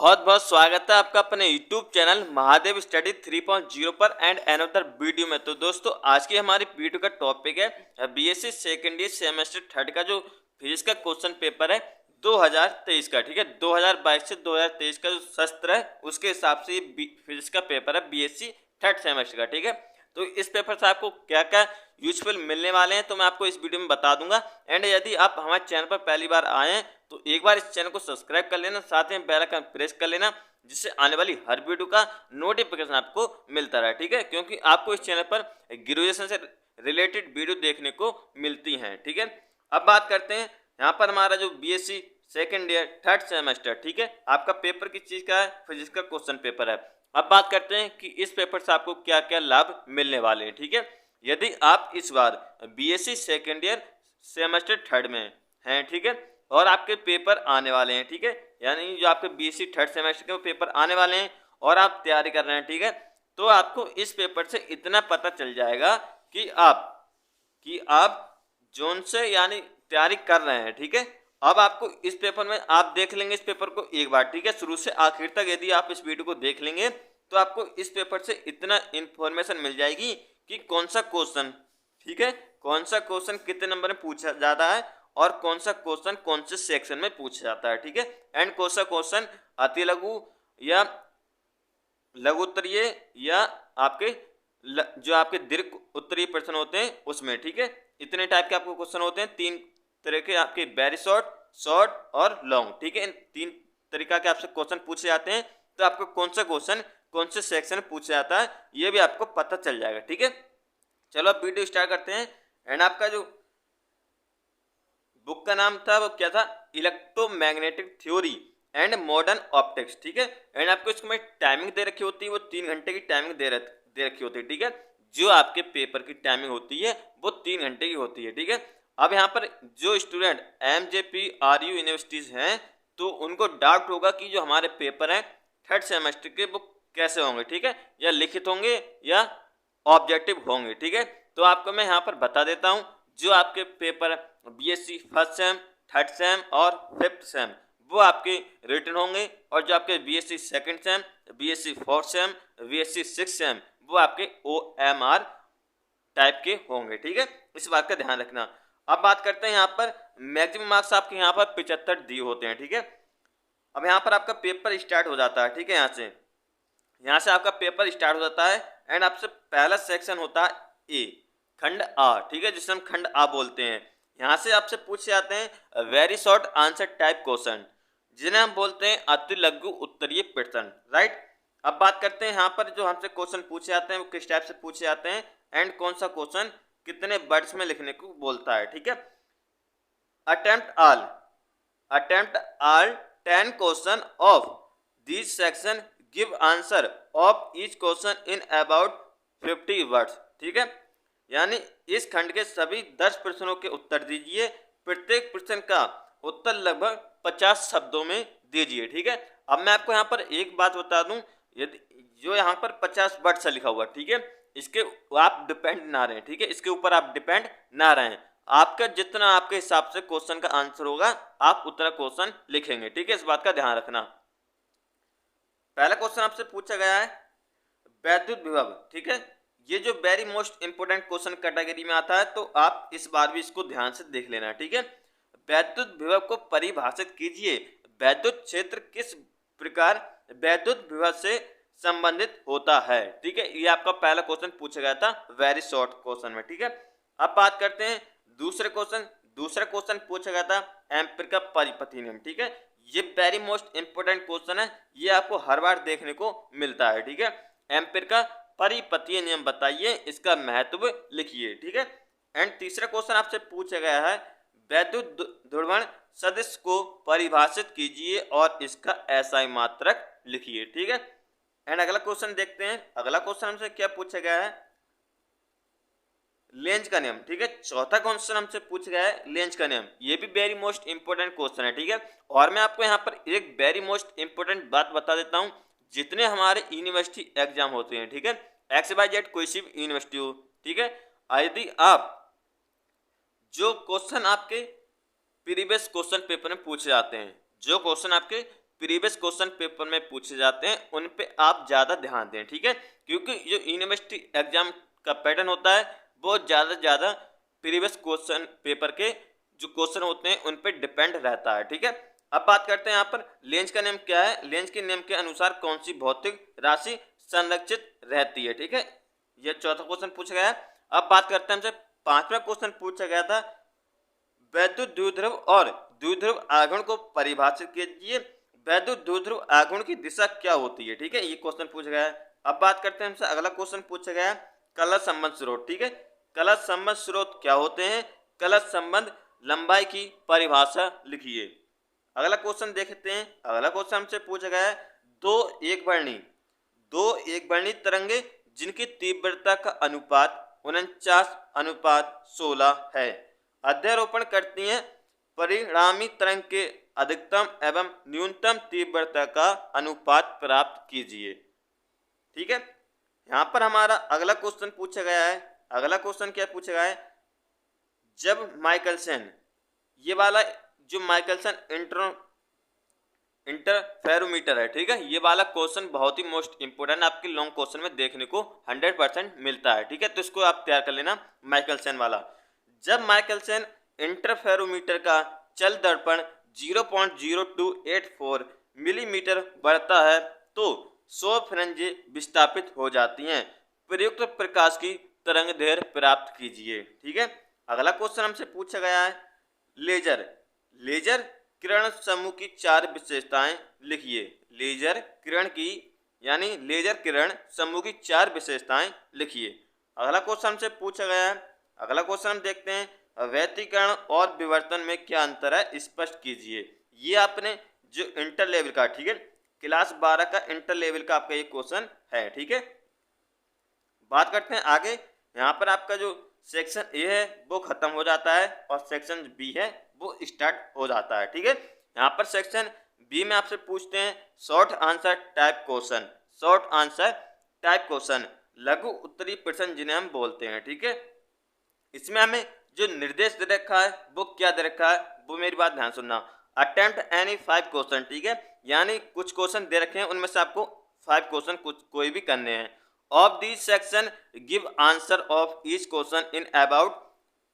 बहुत बहुत स्वागत है आपका अपने YouTube चैनल महादेव स्टडी 3.0 पर एंड अनदर वीडियो में। तो दोस्तों आज की हमारी वीडियो का टॉपिक है BSc second year semester third का जो फिजिक्स का क्वेश्चन पेपर है 2023 का। ठीक है, 2022 से 2023 का जो सत्र है उसके हिसाब से ये फिजिक्स का पेपर है बीएससी थर्ड सेमेस्टर का। ठीक है, तो इस पेपर से आपको क्या क्या यूजफुल मिलने वाले हैं तो मैं आपको इस वीडियो में बता दूंगा। एंड यदि आप हमारे चैनल पर पहली बार आए हैं तो एक बार इस चैनल को सब्सक्राइब कर लेना, साथ में बेल आइकन प्रेस कर लेना जिससे आने वाली हर वीडियो का नोटिफिकेशन आपको मिलता रहे। ठीक है, क्योंकि आपको इस चैनल पर ग्रेजुएशन से रिलेटेड वीडियो देखने को मिलती हैं। ठीक है, अब बात करते हैं यहाँ पर हमारा जो BSc second year third semester, ठीक है, आपका पेपर किस चीज़ का है? फिजिक्स का क्वेश्चन पेपर है। अब बात करते हैं कि इस पेपर से आपको क्या क्या लाभ मिलने वाले हैं। ठीक है, यदि आप इस बार BSc second year semester third में हैं, ठीक है, और आपके पेपर आने वाले हैं, ठीक है, यानी जो आपके बीएससी थर्ड सेमेस्टर के पेपर आने वाले हैं और आप तैयारी कर रहे हैं, ठीक है, तो आपको इस पेपर से इतना पता चल जाएगा कि आप जोन से यानी तैयारी कर रहे हैं। ठीक है, अब आपको इस पेपर में आप देख लेंगे इस पेपर को एक बार, ठीक है, शुरू से आखिर तक यदि आप इस वीडियो को देख लेंगे तो आपको इस पेपर से इतना इंफॉर्मेशन मिल जाएगी कि कौन सा क्वेश्चन, ठीक है, कौन सा क्वेश्चन कितने नंबर में पूछा जाता है और कौन सा क्वेश्चन कौन से सेक्शन में पूछा जाता है। ठीक है, एंड कौन सा क्वेश्चन अति लघु या लघु उत्तरीय या आपके जो आपके दीर्घ उत्तरीय प्रश्न होते हैं उसमें। ठीक है, इतने टाइप के आपको क्वेश्चन होते हैं, तीन तरह के आपके वेरी शॉर्ट, शॉर्ट और लॉन्ग। ठीक है, इन तीन तरीका के आपसे क्वेश्चन पूछे जाते हैं, तो आपको कौन सा क्वेश्चन कौन से सेक्शन में पूछा जाता है ये भी आपको पता चल जाएगा। ठीक है, चलो अब वीडियो स्टार्ट करते हैं। एंड आपका जो बुक का नाम था वो क्या था? Electromagnetic theory and modern optics. ठीक है, एंड आपको इसमें टाइमिंग दे रखी होती है, वो 3 घंटे की टाइमिंग दे रखी होती है। ठीक है, जो आपके पेपर की टाइमिंग होती है वो 3 घंटे की होती है। ठीक है, अब यहाँ पर जो स्टूडेंट MJPRU यूनिवर्सिटीज़ हैं तो उनको डाउट होगा कि जो हमारे पेपर हैं थर्ड सेमेस्टर के वो कैसे होंगे। ठीक है, या लिखित होंगे या ऑब्जेक्टिव होंगे। ठीक है, तो आपको मैं यहाँ पर बता देता हूँ जो आपके paper BSc first sem, third same और फिफ्थ सेम वो आपके रिटन होंगे, और जो आपके BSc second same, BSc fourth same, BSc six same वो आपके OMR टाइप के होंगे। ठीक है, इस बात का ध्यान रखना। अब बात करते हैं यहाँ पर मैक्सिमम मार्क्स आपके यहाँ पर 75 दिए होते हैं। ठीक है, अब यहाँ पर आपका पेपर स्टार्ट हो जाता है। ठीक है, यहाँ से आपका पेपर स्टार्ट हो जाता है एंड आपसे पहला सेक्शन होता है ए, खंड आ। ठीक है, जिसे हम खंड आ बोलते हैं। यहाँ से आपसे पूछे जाते हैं very short answer type question जिन्हें हम बोलते हैं अति लघु उत्तरीय प्रश्न। राइट, अब बात करते हैं यहाँ पर जो हमसे क्वेश्चन पूछे जाते हैं वो किस टाइप से पूछे जाते हैं एंड कौन सा क्वेश्चन कितने वर्ड्स में लिखने को बोलता है। ठीक है, attempt all 10 question of this section, give answer of each question in about 50 words. ठीक है, यानी इस खंड के सभी 10 प्रश्नों के उत्तर दीजिए, प्रत्येक प्रश्न का उत्तर लगभग 50 शब्दों में दीजिए। ठीक है, अब मैं आपको यहाँ पर एक बात बता दूं, यदि जो यहाँ पर 50 वर्ड से लिखा हुआ, ठीक है, इसके आप डिपेंड ना रहें। ठीक है, इसके ऊपर आप डिपेंड ना रहें, आपका जितना आपके हिसाब से क्वेश्चन का आंसर होगा आप उतना क्वेश्चन लिखेंगे। ठीक है, इस बात का ध्यान रखना। पहला क्वेश्चन आपसे पूछा गया है वैद्युत विभव। ठीक है, ये जो very most important question category में आता है, तो आप इस बार भी इसको ध्यान से देख लेना। ठीक है, वैद्युत विभव को परिभाषित कीजिए। वैद्युत क्षेत्र किस प्रकार वैद्युत विभव से संबंधित होता है। ठीक है, ये आपका पहला क्वेश्चन पूछा गया था वेरी शॉर्ट क्वेश्चन में। ठीक है, अब बात करते हैं दूसरा क्वेश्चन पूछा गया था एम्पीयर का परिपथी नियम। ठीक है, ये वेरी मोस्ट इंपोर्टेंट क्वेश्चन है, ये आपको हर बार देखने को मिलता है। ठीक है, एम्पीयर का परिपथीय नियम बताइए, इसका महत्व लिखिए। ठीक है, एंड तीसरा क्वेश्चन आपसे पूछा गया है वैद्युत ध्रुवण सदिश को परिभाषित कीजिए और इसका SI मात्रक लिखिए। ठीक है, एंड अगला क्वेश्चन देखते हैं। अगला क्वेश्चन हमसे क्या पूछा गया है? लेंज का नियम। ठीक है, चौथा क्वेश्चन हमसे पूछा गया है लेंज का नियम, ये भी वेरी मोस्ट इंपोर्टेंट क्वेश्चन है। ठीक है, और मैं आपको यहाँ पर एक वेरी मोस्ट इंपोर्टेंट बात बता देता हूँ, जितने हमारे यूनिवर्सिटी एग्जाम होते हैं, ठीक है, XYZ कोई सी भी यूनिवर्सिटी हो, ठीक है, यदि आप जो क्वेश्चन आपके प्रीवियस क्वेश्चन पेपर में पूछे जाते हैं, जो क्वेश्चन आपके प्रीवियस क्वेश्चन पेपर में पूछे जाते हैं उन पे आप ज़्यादा ध्यान दें, ठीक है, क्योंकि जो यूनिवर्सिटी एग्जाम का पैटर्न होता है वो ज़्यादा से ज़्यादा प्रीवियस क्वेश्चन पेपर के जो क्वेश्चन होते हैं उन पे डिपेंड रहता है, ठीक है। अब बात करते हैं यहाँ पर लेंज का नियम क्या है। लेंज के नियम के अनुसार कौन सी भौतिक राशि संरक्षित रहती है, ठीक है, यह चौथा क्वेश्चन पूछा गया है। अब बात करते हैं हमसे पांचवा क्वेश्चन पूछा गया था, वैद्युत द्विध्रुव और द्विध्रुव आघूर्ण को परिभाषित कीजिए। वैद्युत द्विध्रुव आघूर्ण की दिशा क्या होती है, ठीक है, ये क्वेश्चन पूछा गया है। अब बात करते हैं हमसे अगला क्वेश्चन पूछा गया है कलश संबंध स्रोत, ठीक है, कलश संबंध स्रोत क्या होते हैं। कलश संबंध लंबाई की परिभाषा लिखिए। अगला क्वेश्चन देखते हैं। अगला क्वेश्चन हमसे पूछा गया है दो एक वर्णी तरंगे जिनकी तीव्रता का अनुपात 49:16 है अध्यारोपण करती हैं, परिणामी तरंग के अधिकतम एवं न्यूनतम तीव्रता का अनुपात प्राप्त कीजिए, ठीक है। यहाँ पर हमारा अगला क्वेश्चन पूछा गया है। अगला क्वेश्चन क्या पूछा गया है, जब माइकलसन, ये वाला जो माइकलसन इंटरफेरोमीटर है, ठीक है, ये वाला क्वेश्चन बहुत ही मोस्ट इंपोर्टेंट आपके लॉन्ग क्वेश्चन में देखने को 100% मिलता है, ठीक है, तो इसको आप तैयार कर लेना। माइकलसन वाला, जब माइकलसन इंटरफेरोमीटर का चल दर्पण 0.0284 मिलीमीटर बढ़ता है तो 100 फ्रिंजें विस्थापित हो जाती हैं। प्रयुक्त प्रकाश की तरंग दैर्घ्य प्राप्त कीजिए, ठीक है। अगला क्वेश्चन हमसे पूछा गया है लेजर किरण समूह की 4 विशेषताएं लिखिए। लेजर किरण की यानी लेजर किरण समूह की 4 विशेषताएं लिखिए। अगला क्वेश्चन हमसे पूछा गया है। अगला क्वेश्चन हम देखते हैं, व्यतिकरण और विवर्तन में क्या अंतर है स्पष्ट कीजिए। ये आपने जो इंटर लेवल का, ठीक है, क्लास 12 का इंटर लेवल का आपका ये क्वेश्चन है, ठीक है। बात करते हैं आगे। यहाँ पर आपका जो सेक्शन ए है वो खत्म हो जाता है और सेक्शन बी है वो स्टार्ट हो जाता है, ठीक है। यहाँ पर सेक्शन बी में आपसे पूछते हैं short answer type question. Short answer type question लघु उत्तरी प्रश्न जिन्हें हम बोलते हैं, ठीक है। इसमें हमें जो निर्देश दे रखा है वो क्या दे रखा है, वो मेरी बात ध्यान सुनना। अटेम्प्ट एनी 5 क्वेश्चन, ठीक है, यानी कुछ क्वेश्चन दे रखे हैं उनमें से आपको 5 क्वेश्चन कोई भी करने हैं। Of this section give answer of each question in about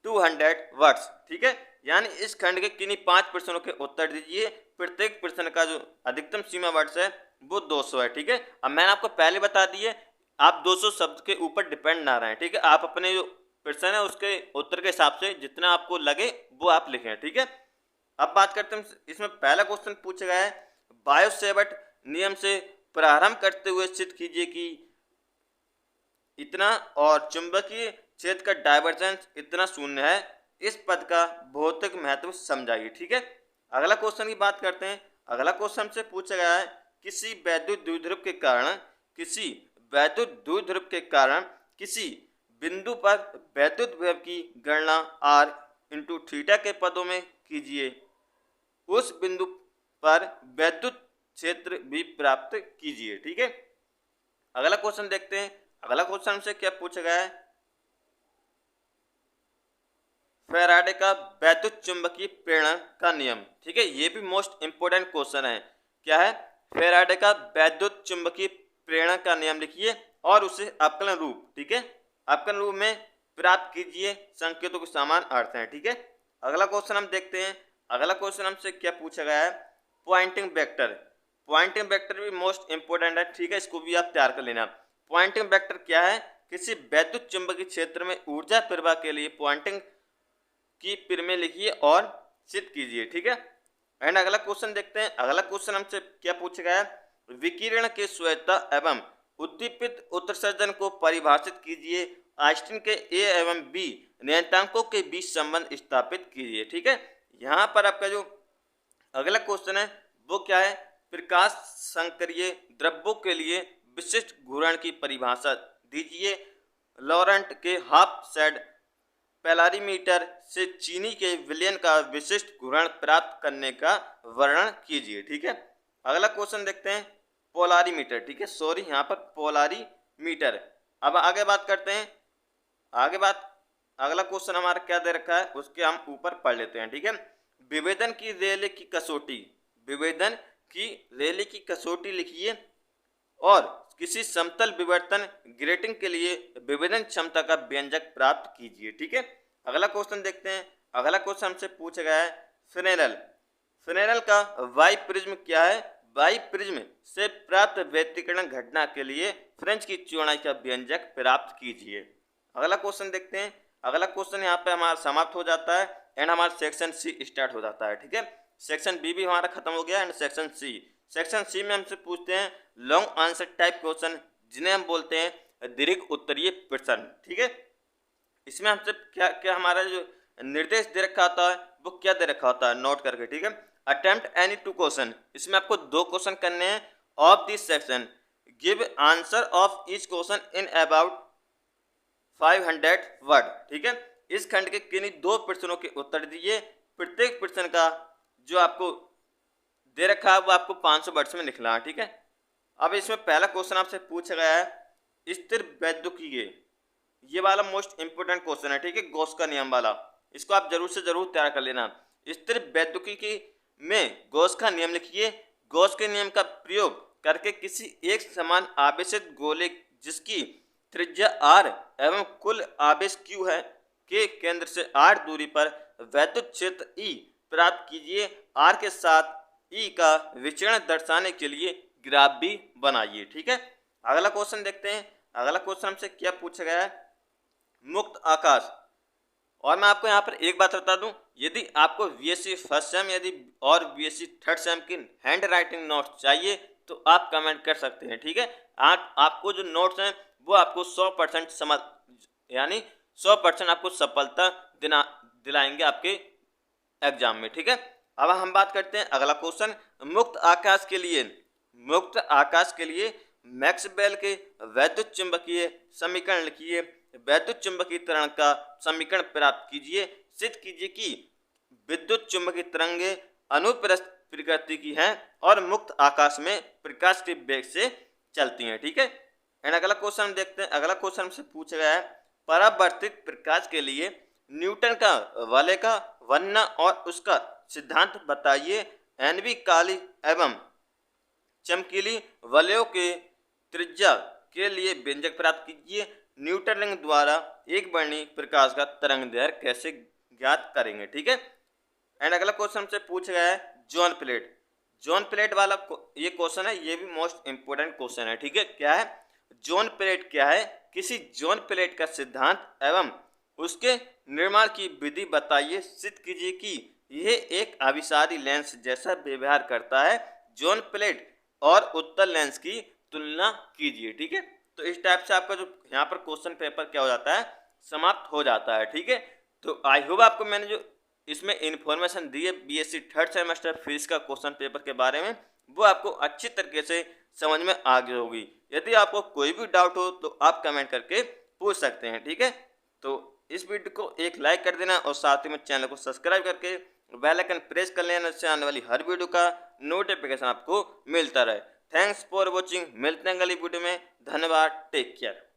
200 words, ठीक है, यानी इस खंड के किन्हीं 5 प्रश्नों के उत्तर दीजिए। प्रत्येक प्रश्न का जो अधिकतम सीमा वर्ड्स है वो 200 है, ठीक है। अब मैंने आपको पहले बता दिए आप 200 शब्द के ऊपर डिपेंड ना रहें, ठीक है, आप अपने जो प्रश्न है उसके उत्तर के हिसाब से जितना आपको लगे वो आप लिखें, ठीक है। अब बात करते हैं, इसमें पहला क्वेश्चन पूछा गया है बायो-सेवर्ट नियम से प्रारंभ करते हुए सिद्ध कीजिए कि इतना और चुंबकीय क्षेत्र का डाइवर्जेंस इतना शून्य है। इस पद का भौतिक महत्व समझाइए, ठीक है। अगला क्वेश्चन की बात करते हैं। अगला क्वेश्चन से पूछा गया है किसी वैद्युत द्विध्रुव के कारण किसी बिंदु पर वैद्युत विभव की गणना r थीटा के पदों में कीजिए। उस बिंदु पर वैद्युत क्षेत्र भी प्राप्त कीजिए, ठीक है। अगला क्वेश्चन देखते हैं। अगला क्वेश्चन हमसे क्या पूछा गया है, फैराडे का वैद्युत चुंबकीय प्रेरण का नियम, ठीक है, ये भी मोस्ट इंपोर्टेंट क्वेश्चन है। क्या है, फैराडे का वैद्युत चुंबकीय प्रेरण का नियम लिखिए और उसे अवकलन रूप, ठीक है, अवकलन रूप में प्राप्त कीजिए। संकेतों के समान अर्थ हैं, ठीक है। अगला क्वेश्चन हम देखते हैं। अगला क्वेश्चन हमसे क्या पूछा गया है, पॉइंटिंग वेक्टर। पॉइंटिंग वेक्टर भी मोस्ट इंपोर्टेंट है, ठीक है, इसको भी आप तैयार कर लेना। पॉइंटिंग वेक्टर क्या है, किसी वैद्युत चुंबकीय क्षेत्र में ऊर्जा प्रवाह के लिए पॉइंटिंग की प्रमेय लिखिए और सिद्ध कीजिए, ठीक है। एंड अगला क्वेश्चन देखते हैं। अगला क्वेश्चन हमसे क्या पूछा गया है, विकिरण के श्वेता एवं उद्दीपित उत्सर्जन को परिभाषित कीजिए। आइंस्टीन के ए एवं बी नियतांकों के बीच संबंध स्थापित कीजिए, ठीक है। यहाँ पर आपका जो अगला क्वेश्चन है वो क्या है, प्रकाश संक्रिय द्रव्यों के लिए विशिष्ट घूर्ण की परिभाषा दीजिए। लॉरेंट के हाफ सेड पोलैरिमीटर से चीनी के विलयन का विशिष्ट घूर्ण प्राप्त करने का वर्णन कीजिए, ठीक है। अगला क्वेश्चन देखते हैं, पोलैरिमीटर, ठीक है, सॉरी यहाँ पर पोलैरिमीटर। अब आगे बात करते हैं। अगला क्वेश्चन हमारा क्या दे रखा है उसके हम ऊपर पढ़ लेते हैं, ठीक है। विभेदन की रेले की कसौटी, विभेदन की रैली की कसौटी लिखिए और किसी समतल विवर्तन ग्रेटिंग के लिए विभेदन क्षमता का व्यंजक प्राप्त कीजिए। ठीक है, अगला क्वेश्चन देखते हैं। अगला क्वेश्चन हमसे पूछा गया है फ्रेनेल। फ्रेनेल का वाई प्रिज्म क्या है? वाई प्रिज्म से प्राप्त व्यतिकरण घटना के लिए फ्रेंच की चौड़ाई का व्यंजक प्राप्त कीजिए। अगला क्वेश्चन देखते हैं। अगला क्वेश्चन यहाँ पे हमारा समाप्त हो जाता है एंड हमारा सेक्शन सी स्टार्ट हो जाता है। ठीक है, सेक्शन बी भी हमारा खत्म हो गया एंड सेक्शन सी में हमसे पूछते हैं लॉन्ग आंसर टाइप क्वेश्चन, जिन्हें हम बोलते हैं दीर्घ उत्तरीय प्रश्न। ठीक है, इसमें हमसे क्या क्या हमारा जो निर्देश दे रखा होता है वो क्या दे रखा होता है, नोट करके। ठीक है, अटेम्प्ट एनी 2 क्वेश्चन, इसमें आपको 2 क्वेश्चन करने हैं of this section, give answer of each question in about 500 word. ठीक है, इस खंड के किन्हीं 2 प्रश्नों के उत्तर दीजिए। प्रत्येक प्रश्न का जो आपको दे रखा है वो आपको 500 वर्ड्स में लिखना है। ठीक है, अब इसमें पहला क्वेश्चन आपसे पूछा गया है स्थिर वैद्युकीय, ये वाला मोस्ट इंपोर्टेंट क्वेश्चन है। ठीक है, गॉस का नियम वाला, इसको आप जरूर से जरूर तैयार कर लेना। स्थिर वैद्युकीय में गॉस का नियम लिखिए। गॉस के नियम का प्रयोग करके किसी एक समान आवेशित गोले जिसकी त्रिज्या r एवं कुल आवेश q है के केंद्र से r दूरी पर वैद्युत क्षेत्र E प्राप्त कीजिए। r के साथ E का विचरण दर्शाने के लिए ग्राफ भी बनाइए। ठीक है, अगला क्वेश्चन देखते हैं। अगला क्वेश्चन हमसे क्या पूछा गया है, मुक्त आकाश। और मैं आपको यहाँ पर एक बात बता दूं, यदि आपको बीएससी फर्स्ट सेम यदि और बीएससी थर्ड सेम की हैंड राइटिंग नोट्स चाहिए तो आप कमेंट कर सकते हैं। ठीक है, आपको जो नोट्स हैं वो आपको 100% समझ यानी 100% आपको सफलता दिलाएंगे आपके एग्जाम में। ठीक है, अब हम बात करते हैं अगला क्वेश्चन, मुक्त आकाश के लिए मैक्सवेल के वैद्युत चुंबकीय समीकरण लिखिए। वैद्युत चुंबकीय तरंग का समीकरण प्राप्त कीजिए। सिद्ध कीजिए कि विद्युत चुंबकीय तरंगें अनुप्रस्थ प्रकृति की हैं और मुक्त आकाश में प्रकाश के वेग से चलती हैं। ठीक है, एंड अगला क्वेश्चन देखते हैं। अगला क्वेश्चन हमसे पूछा गया है परावर्तित प्रकाश के लिए न्यूटन का वलय का वर्णन और उसका सिद्धांत बताइए। एनवी काली एवं चमकीली वलयों के त्रिज्या के लिए व्यंजक प्राप्त कीजिए। न्यूटन रिंग द्वारा एक वर्णी प्रकाश का तरंग दैर्घ्य कैसे ज्ञात करेंगे। ठीक है, एंड अगला क्वेश्चन हमसे पूछा गया है जोन प्लेट वाला ये क्वेश्चन है, ये भी मोस्ट इंपोर्टेंट क्वेश्चन है। ठीक है, क्या है जोन प्लेट क्या है? किसी जोन प्लेट का सिद्धांत एवं उसके निर्माण की विधि बताइए। सिद्ध कीजिए कि यह एक अभिसारी लेंस जैसा व्यवहार करता है। जोन प्लेट और उत्तल लेंस की तुलना कीजिए। ठीक है, तो इस टाइप से आपका जो यहाँ पर क्वेश्चन पेपर क्या हो जाता है, समाप्त हो जाता है। ठीक है, तो आई होप आपको मैंने जो इसमें इन्फॉर्मेशन दी है बीएससी थर्ड सेमेस्टर फिजिक्स का क्वेश्चन पेपर के बारे में, वो आपको अच्छी तरीके से समझ में आ गई होगी। यदि आपको कोई भी डाउट हो तो आप कमेंट करके पूछ सकते हैं। ठीक है, तो इस वीडियो को एक लाइक कर देना और साथ ही में चैनल को सब्सक्राइब करके बेल आइकन प्रेस कर लेना, इससे आने वाली हर वीडियो का नोटिफिकेशन आपको मिलता रहे। थैंक्स फॉर वॉचिंग, मिलते हैं अगली वीडियो में। धन्यवाद, टेक केयर।